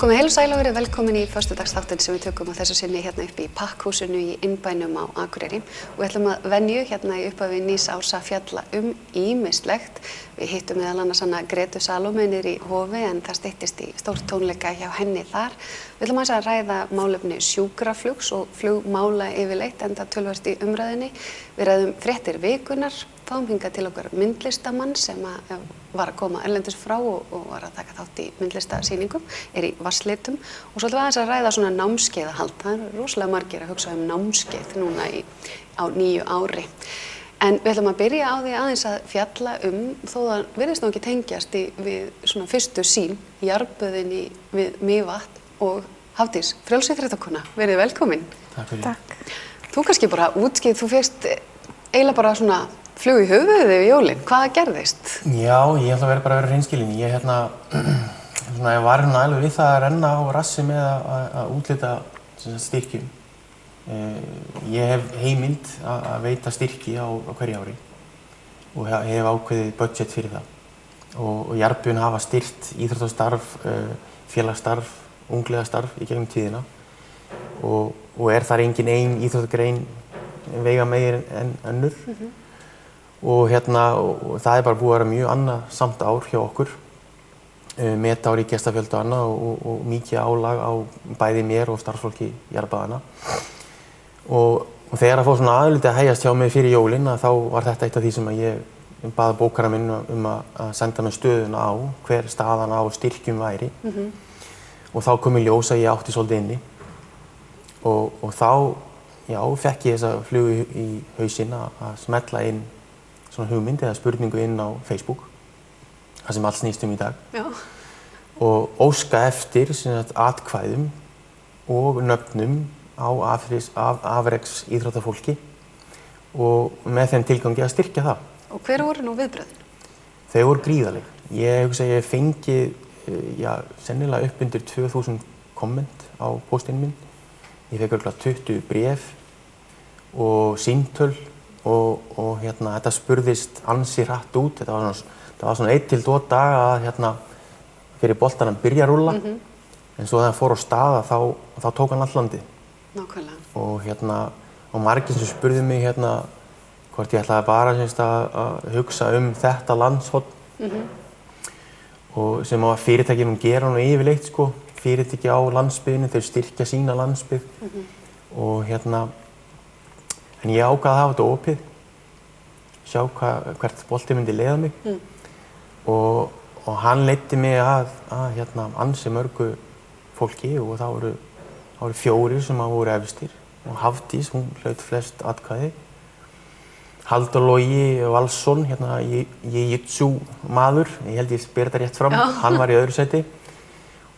Komið heil og sæl og verið velkomin í föstudagsþáttinn sem við tökum á þessu sinni hérna upp í Pakkhúsinu í innbænum á Akureyri. Og við ætlum að venju hérna í upphafi nýs árs að fjalla ýmislegt. Við hittum meðal annars hana Gretu Salóme niðri í Hofi en það styttist í stórt tónleika hjá henni þar. Við ætlum aðeins að ræða málefni sjúkraflugs og flugmála yfirleitt enda töluvert í umræðinni. Við ræðum fréttir vikunar, fáum hingað til okkar myndlistamann sem var að koma erlendis frá og var að taka þátt í myndlistasýningum, í Vatnslitum og svo ætlum við aðeins að ræða svona námskeiðahald. Það rosalega margir að hugsa námskeið núna á nýju ári. En við ætlum að byrja á því aðeins að fjalla þó það virðist nú ekki tengjast við svona fyrstu sýn, jarðböðinni við Mývatn og Hafdís, frjálsíþróttakona, verið velkomin. Takk fyrir. Takk. Þú kannski bara útskýrð, þú fékkst eiginlega bara svona flug í höfuðið yfir jólin. Hvað gerðist? Já, ég ætla að vera hreinskilinn. Ég var alveg við það að renna á rassi með að útlita styrkjum. Ég hef heimild að veita styrki á hverju ári og hef ákveðið budget fyrir það. Og jarðböðin hafa styrkt íþróttastarf, félagsstarf, ungliðastarf í gegnum tíðina og þar engin ein íþróttagrein veiga meir en önnur. Og það bara búið að vera mjög annasamt ár hjá okkur. Metár í gestafjölda og annað og mikið álag á bæði mér og starfsfólki jarðbæðanna. Og þegar að fá svona aðlítið að hægjast hjá mig fyrir jólin þá var þetta eitt af því sem ég baði bókara minn að senda mig stöðuna á hver staðan á styrkjum væri. Og þá kom í ljós að ég átti svolítið inni. Og þá fekk ég þessa flugu í hausinn að smella inn svona hugmynd eða spurningu inn á Facebook, það sem allt snýst í dag. Já. Og óska eftir atkvæðum og nöfnum á afreks íþróttafólki og með þeim tilgangi að styrkja það. Og hver voru nú viðbrögðin? Þau voru gríðarleg. Ég hugsa að ég fengi sennilega upp undir 2000 komment á postinn minn. Ég fekk örugglega 20 bréf og símtöl og þetta spurðist ansi hratt út. Það var svona 1 til 2 daga að fyrir boltan að byrja að rúlla. En svo þegar hann fór á stað þá tók hann allt landið. Nákvæmlega. Og margir sem spurðu mig hvort ég ætlaði bara að hugsa þetta landshorn. Og sem að fyrirtækin gera nú yfirleitt sko. Fyrirtæki á landsbyggðinni, þau styrkja sína landsbyggð. Og en ég ákvað að hafa þetta opið, sjá hvert bolti myndi leiða mig. Og hann leiddi mig að ansi mörgu fólki og það voru 4 sem voru efstir. Og Hafdís, hún hlaut flest atkvæði. Halldór Logi Valsson, jiu-jitsu maður, ég held ég ber þetta rétt fram, hann var í öðru sæti.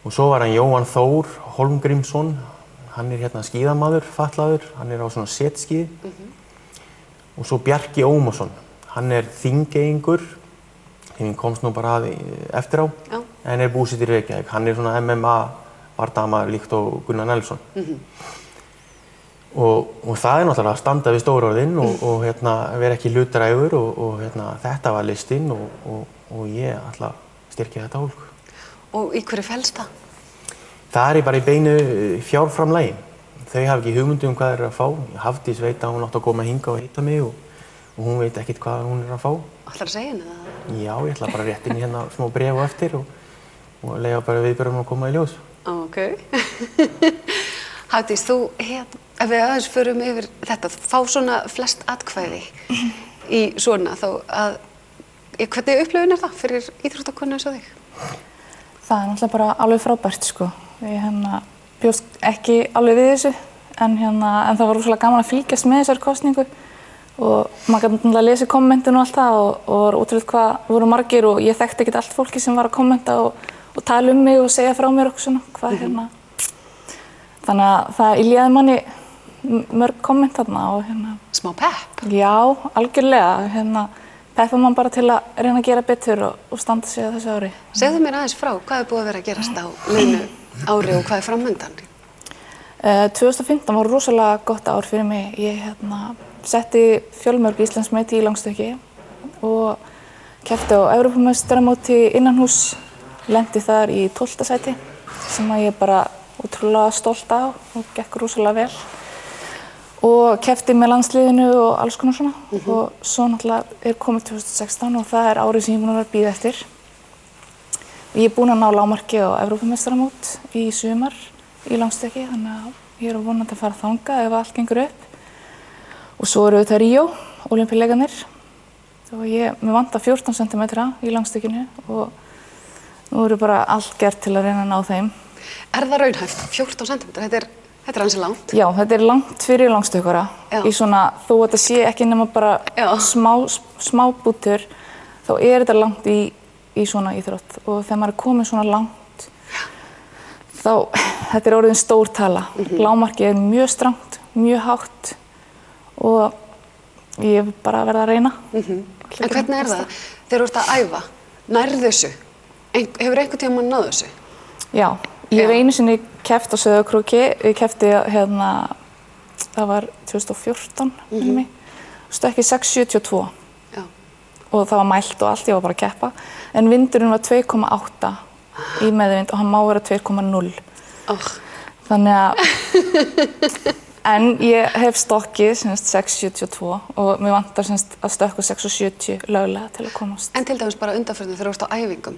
Og svo var hann Jóhann Þór Hólmgrímsson, hann skíðamaður, fatlaður, hann á svona setskíði. Og svo Bjarki Ómarsson, hann þingeyingur, sem komst nú bara að eftir á, en búsettur í Reykjavík. Hann svona MMA-bardagamaður líkt og Gunnar Nelson. Og það náttúrulega að standa við stóru orðin og vera ekki hlutdrægur og þetta var listinn og ég ætla að styrkja þetta fólk. Og í hverju felst það? Það bara í beinu fjárframlagi. Þau hafa ekki hugmyndu hvað þeir að fá. Hafdís veit að hún átti að koma hingað og hitta mig og hún veit ekkert hvað hún að fá. Ætlarðu að segja henni það? Já, ég ætla bara rétt inn í smá bréf á eftir og leyfa bara viðburðum að koma í ljós. Ókei. Hafdís, ef við aðeins förum yfir þetta, fá svona flest atkvæði í svona hvernig upplifun það fyrir íþróttakonu eins og þig? Það náttúrulega bara alveg frábært sko. Ég bjóst ekki alveg við þessu en það var rosalega gaman að fylgjast með þessari kosningu og maður gæti náttúrulega að lesa kommentin og allt það og var útrúlega hvað voru margir og ég þekkti ekkert allt fólki sem var að kommenta og tala mig og segja frá mér og svona hvað Þannig að það yljaði manni mörg komment þarna og Smá pepp? Já, algjörlega. Peppa mann bara til að reyna að gera betur og standa sig á þessu ári. Segðu mér aðeins frá, hvað búið að vera að gerast á liðnu ári og hvað framöndan? 2015 var rosalega gott ár fyrir mig. Ég setti fjölmörg Íslandsmet í langstökki og keppti á Evrópumeistaramóti innanhús, lenti þar í 12. sæti. sem að ég bara útrúlega stolt af og gekk rosalega vel. Og keppti með landsliðinu og alls konar svona. Og svo náttúrulega komið 2016 og það árið sem ég er búin að vera að bíða eftir. Ég er búin að ná lágmarki á Evrópumeistaramót í sumar í langstökki, þannig að ég er vonandi að fara þangað ef allt gengur upp. Og svo eru þetta Ríó, Ólympíuleikarnir. Og mér vantar 14 cm í langstökkinu og nú eru bara allt gert til að reyna að ná þeim. Er það raunhæft? 14 cm? Þetta er ansi langt. Já, þetta er langt fyrir langstökkara. Í svona, þó að þetta sé ekki nema bara smá bútur, þá er þetta langt í svona íþrótt. Og þegar maður er komið svona langt, þá, þetta er orðin stór tala. Lágmarkið er mjög strangt, mjög hátt og ég hef bara verið að reyna. En hvernig er það þegar þú ert að æfa? Nærðu þessu? Hefur einhvern tímann náð þessu? Já, ég hef einu sinni keppt á Sauðárkróki. Ég keppti það var 2014, minnir mig. Stökki 6.72. Já. Og það var mælt og allt, ég var bara að keppa. En vindurinn var 2,8 í meðvind og hann má vera 2,0. Þannig að en ég hef stokkið 6.72 og mér vantar að stökkva 6.70 löglega til að komast. En til dæmis bara undanförnum þegar þú ert á æfingum,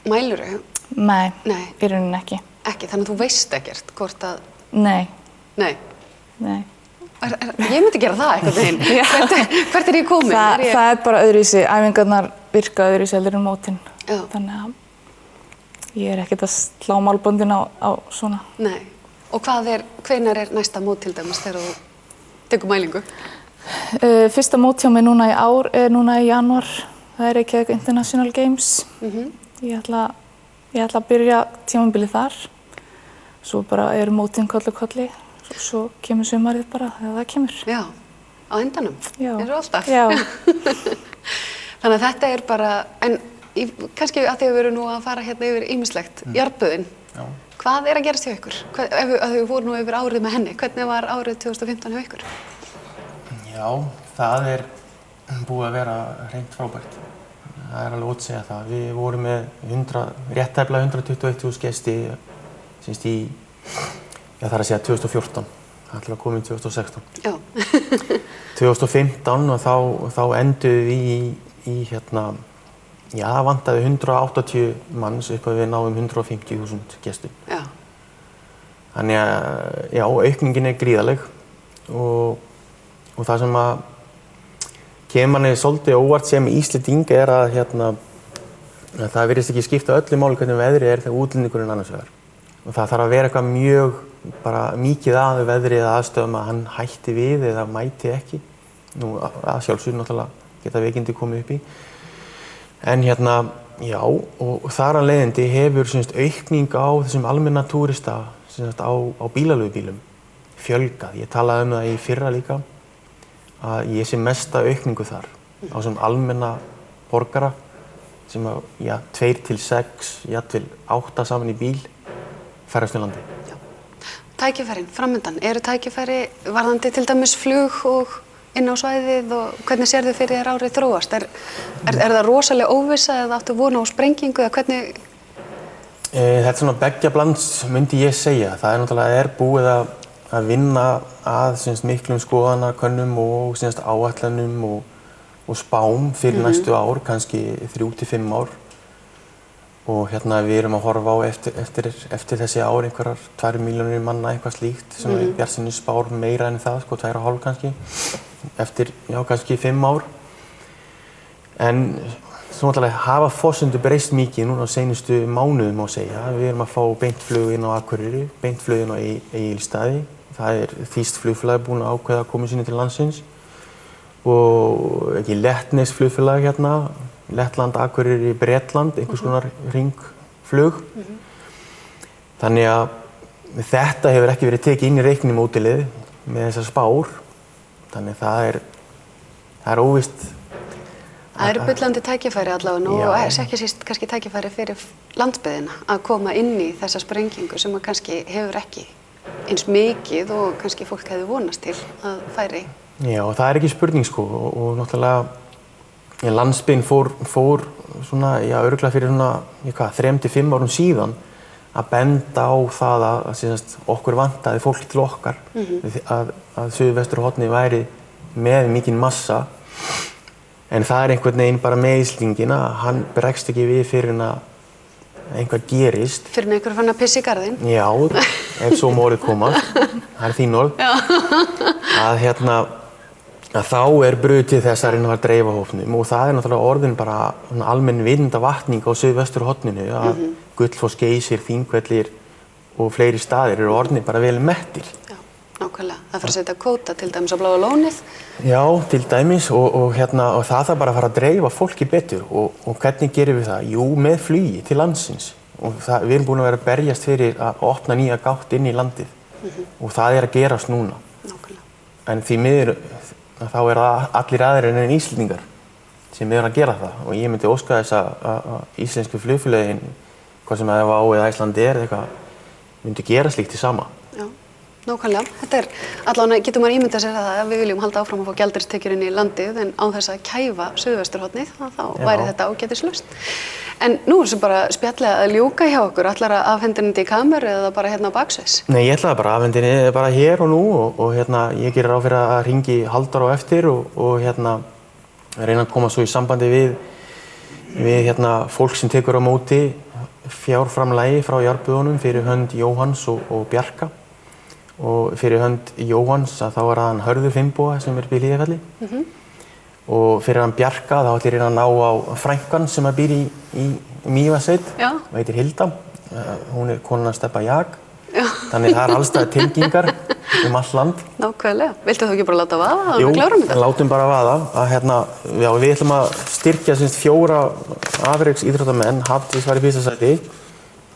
mælirðu? Nei, í rauninni ekki. Ekki, þannig að þú veist ekkert hvort að... Nei. Nei? Nei. Ég myndi gera það einhvern veginn. Hvert er ég komin? Það er bara öðruvísi, æfingarnar virka öðruvísi heldur en mótin. Þannig að ég er ekkert að slá málböndin á svona. Nei. Og hvenær er næsta mót til dæmis þegar þú tekur mælingu? Fyrsta mót hjá mig núna í ár er núna í janúar. Það er Reykjavík International Games. Ég ætla að byrja tímabilið þar. Svo bara eru mótin kolli. Svo kemur sumarið bara þegar það kemur. Já, á endanum. Já. Eins og alltaf. Já. Þannig að þetta er bara, en kannski að því að við erum nú að fara hérna yfir ýmislegt, jarðböðin. Já. Hvað er að gerast hjá ykkur? Ef við vorum nú yfir árið með henni, hvernig var árið 2015 hjá ykkur? Já, það er búið að vera hreint frábært. Það er alveg ótt að segja það. Við vorum með rétt tæplega 121.000 gesti í, það er að segja 2014. Það ætlar að koma í 2016. Já. 2015 og þá enduðum við í já, það vantaði 180 manns upp að við náum 150.000 gestum. Já. Þannig að, já, aukningin er gríðarleg og það sem að kemur manni svolítið óvart sem Íslendinga er að það virðist ekki skipta öllu máli hvernig veðrið er þegar útlendingurinn annars vegar. Og það þarf að vera eitthvað mjög, bara mikið að veðrið eða aðstöðum að hann hætti við eða mæti ekki. Nú, að sjálfsögðu náttúrulega geta veikindi komið upp í. En já, og þar af leiðandi hefur aukning á þessum almenna túrista á bílaleigubílum fjölgað. Ég talaði um það í fyrra líka að ég sé mesta aukningu þar á þessum almenna borgara sem að, 2 til 6, jafnvel 8 saman í bíl ferðast um landi. Tækifærin, framundan, eru tækifæri varðandi til dæmis flug og inn á svæðið og hvernig sérðu fyrir þér árið þróast? Er það rosalega óvissa eða áttu von á sprengingu eða hvernig? Þetta er svona beggja blands myndi ég segja. Það er náttúrulega búið að vinna að miklum skoðanakönnum og áætlunum og spám fyrir næstu ár, kannski 3 til 5 ár. Og við erum að horfa á eftir þessi ár einhverjar 2 milljónir manna eitthvað slíkt sem er bjartsýni spár meira en það, 2,5 kannski. Eftir, kannski 5 ár. En svo náttúrulega hafa forsendur breyst mikið núna á seinustu mánuðum má segja. Við erum að fá beint flug inn á Akureyri, beint flug inn á Egilsstaði. Það er þýskt flugfélag búin að ákveða að koma sinni til landsins. Og Lettnes flugfélag Lettland, Akureyri, Bretland, einhvers konar hringflug. Þannig að þetta hefur ekki verið tekið inn í reiknimódelið með þessar spár. Þannig það er óvíst. Það eru bullandi tækifæri allavega og ekki síst kannski tækifæri fyrir landsbyggðina að koma inn í þessa sprengingu sem að kannski hefur ekki eins mikið og kannski fólk hefði vonast til að færi. Já, það er ekki spurning og náttúrulega landsbyggðin fór svona, örugglega fyrir svona 3 til 5 árum síðan að benda á það að okkur vantaði fólk til okkar, að Suðvesturhornið væri með mikinn massa. En það einhvern veginn bara með Íslendinginn að hann bregst ekki við fyrir en að einhver gerist. Fyrir en einhver fann að pissa í garðinn? Já, ef svo má orðið koma, það þín orð. Að þá brutið þess að reyna að dreifa hópnum og það náttúrulega orðin bara almenn vitundavakning á Suðvesturhorninu að Gullfoss, Geysir, Þingvellir og fleiri staðir eru orðnir bara vel mettir. Já, nákvæmlega. Það fyrir að setja kvóta til dæmis á Bláa lónið. Já, til dæmis og það þarf bara að fara að dreifa fólki betur og hvernig gerum við það? Jú, með flugi til landsins og við erum búin að vera að berjast fyrir að opna nýja gátt inn í landið og það að gerast núna. Nákvæmlega. En því miður þá það allir aðrir en Íslendingar sem að gera það og ég myndi óska þess að íslensku flugfélögin, hvað sem það á eða Icelandair eða eitthvað, myndi gera slíkt í sama. Já, nákvæmlega. Þetta allavega getur maður ímyndað sér að við viljum halda áfram að fá gjaldeyristekjur inn í landið en án þess að kæfa Suðvesturhornið, þá væri þetta ágætislaust. En nú er þessu bara spjallið að ljúka hjá okkur. Ætlarðu að afhenda þetta í kameru eða bara hérna á baksviðs? Nei, ég ætlaði bara að afhenda þetta bara hér og nú og ég gerir ráð fyrir að hringi Halldór á eftir og reyna að koma svo í sambandi við fólk sem tekur á móti fjárframlagi frá Jarðböðunum fyrir hönd Jóhanns og Bjarka og fyrir hönd Jóhanns að þá hann Hörður Finnboga sem upp í Hlíðarfjalli og fyrir hann Bjarka þá ætla ég að ná á frænkan sem býr í Mývatnssveit og heitir Hilda. Hún konan Stebba Jak. Þannig það allstaðar tengingar allt land. Nákvæmlega. Viltu þú ekki bara láta vaða og við klárum þetta? Jú, látum bara vaða. Við ætlum að styrkja 4 afreksíþróttamenn. Hafdís var í fyrsta sæti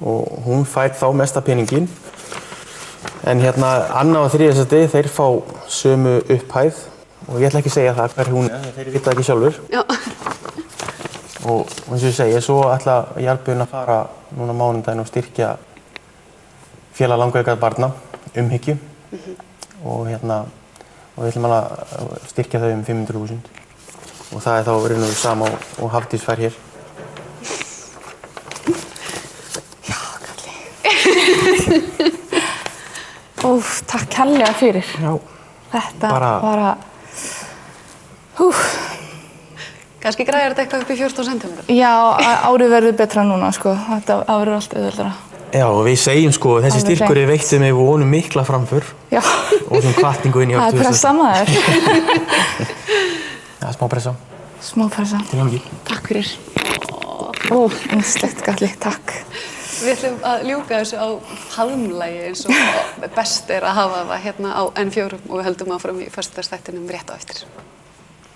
og hún fær þá mesta peninginn. En Anna og þriðja sæti, þeir fá sömu upphæð og ég ætla ekki að segja það hver hún þeir vita ekki sjálfur. Já. Og eins og ég segi, svo ætla Jarðböðin að fara núna mánudaginn og styrkja félag langveikra barna, umhyggju og við ætlum að styrkja þau 500.000 og það þá raun og sama og Hafdís fær hér. Já, Kalli. Úf, takk kærlega fyrir. Já. Þetta bara Kannski græðir þetta eitthvað upp í 14 cm? Já, árið verður betra núna, sko. Þetta verður allt auðveldara. Já, og við segjum, sko, þessi styrkur veittu mig vonum mikla framför. Já. Og sem hvatningu inn í árið 2000. Það pressa maður. Já, smá pressa. Smá pressa. Til hamingju. Takk fyrir. Yndislegt, Kalli. Takk. Við ætlum að ljúka þessu á faðmlagi eins og best að hafa það á N4 og við höldum áfram í föstudagsþættinum rétt á eftir.